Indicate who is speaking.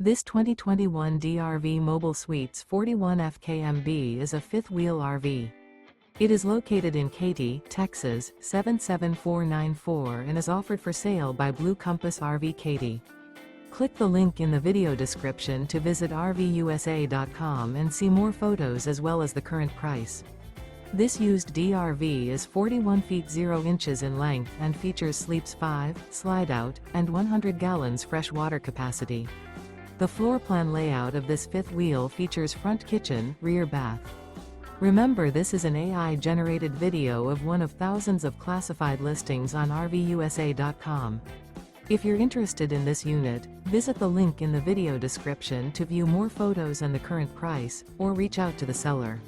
Speaker 1: This 2021 DRV Mobile Suites 41 FKMB is a fifth-wheel RV. It is located in Katy, Texas, 77494 and is offered for sale by Blue Compass RV Katy. Click the link in the video description to visit RVUSA.com and see more photos as well as the current price. This used DRV is 41 feet 0 inches in length and features sleeps 5, Slideout, and 100 gallons fresh water capacity. The floor plan layout of this fifth wheel features front kitchen, rear bath. Remember, this is an AI-generated video of one of thousands of classified listings on RVUSA.com. If you're interested in this unit, visit the link in the video description to view more photos and the current price, or reach out to the seller.